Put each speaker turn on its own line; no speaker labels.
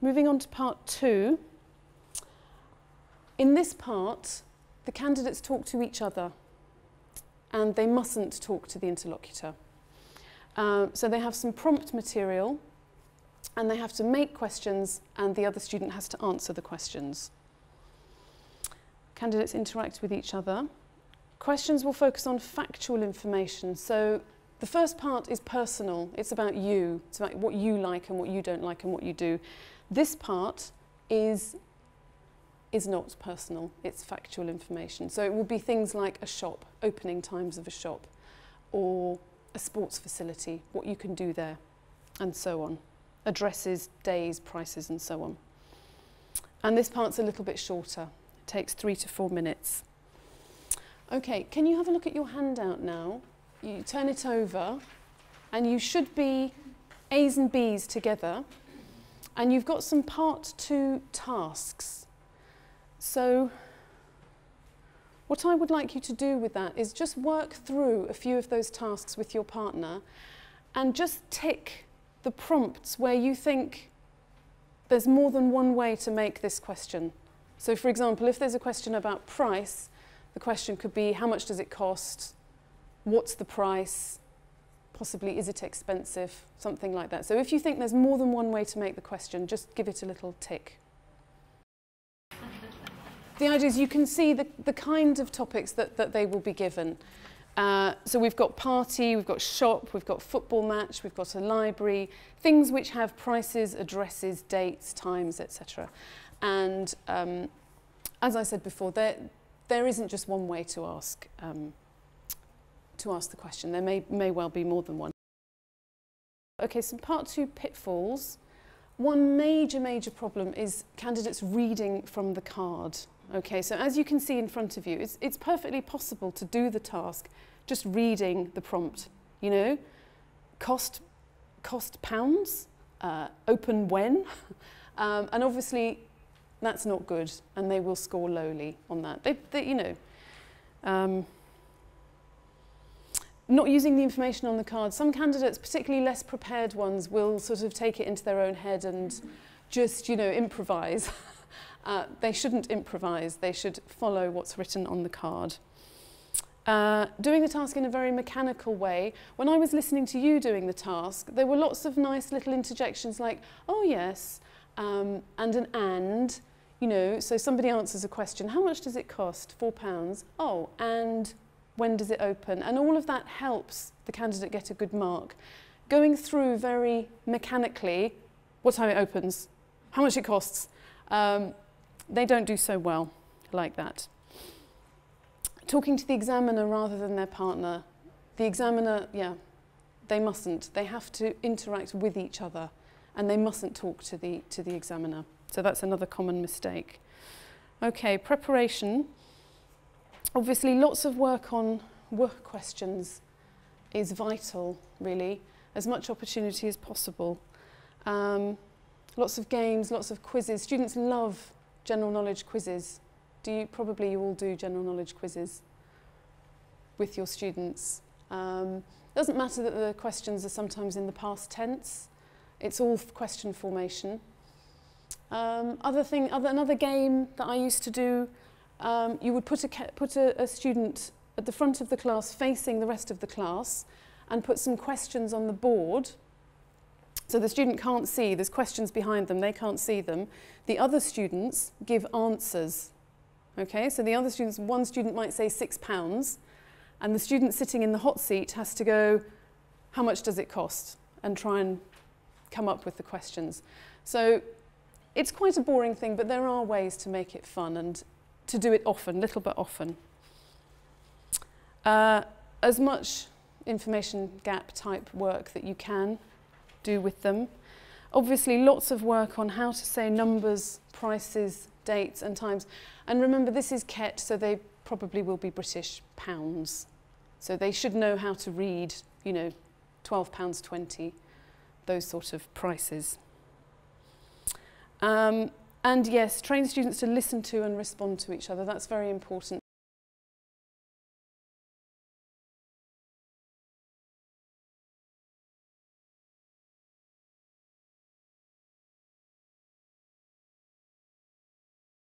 moving on to part 2. In this part, the candidates talk to each other and they mustn't talk to the interlocutor. So they have some prompt material and they have to make questions and the other student has to answer the questions. Candidates interact with each other. Questions will focus on factual information. So the first part is personal. It's about you. It's about what you like and what you don't like and what you do. This part is not personal. It's factual information. So it will be things like a shop, opening times of a shop, or a sports facility, what you can do there, and so on. Addresses, days, prices, and so on. And this part's a little bit shorter. It takes 3 to 4 minutes. Okay, can you have a look at your handout now? You turn it over, and you should be A's and B's together. And you've got some part 2 tasks. So what I would like you to do with that is just work through a few of those tasks with your partner and just tick the prompts where you think there's more than one way to make this question. So for example, if there's a question about price, the question could be, how much does it cost? What's the price? Possibly, is it expensive? Something like that. So if you think there's more than one way to make the question, just give it a little tick. The idea is you can see the kind of topics that they will be given. So we've got party, we've got shop, we've got football match, we've got a library, things which have prices, addresses, dates, times, etc. And as I said before, there isn't just one way to ask the question. There may well be more than one. Okay, so part 2, pitfalls. One major problem is candidates reading from the card. Okay, so as you can see in front of you, it's perfectly possible to do the task just reading the prompt. You know, cost pounds, open when, and obviously that's not good, and they will score lowly on that. Not using the information on the card. Some candidates, particularly less prepared ones, will sort of take it into their own head and just, improvise. They shouldn't improvise. They should follow what's written on the card. Doing the task in a very mechanical way. When I was listening to you doing the task, there were lots of nice little interjections like, oh yes, and an and, so somebody answers a question, how much does it cost? £4. Oh, and when does it open? And all of that helps the candidate get a good mark. Going through very mechanically, what time it opens, how much it costs, they don't do so well like that. Talking to the examiner rather than their partner. The examiner, they mustn't. They have to interact with each other and they mustn't talk to the examiner. So that's another common mistake. Okay, preparation. Obviously, lots of work on work questions is vital, really. As much opportunity as possible. Lots of games, lots of quizzes. Students love general knowledge quizzes. Probably you all do general knowledge quizzes with your students. It doesn't matter that the questions are sometimes in the past tense. It's all question formation. Another game that I used to do, you would put a student at the front of the class facing the rest of the class and put some questions on the board. So the student can't see, there's questions behind them, they can't see them. The other students give answers. Okay, so the other students, one student might say £6, and the student sitting in the hot seat has to go, how much does it cost? And try and come up with the questions. So it's quite a boring thing, but there are ways to make it fun and to do it often, little but often. As much information gap type work that you can do with them. Obviously, lots of work on how to say numbers, prices, dates and times. And remember, this is KET, so they probably will be British pounds. So they should know how to read, £12.20, those sort of prices. And yes, train students to listen to and respond to each other. That's very important.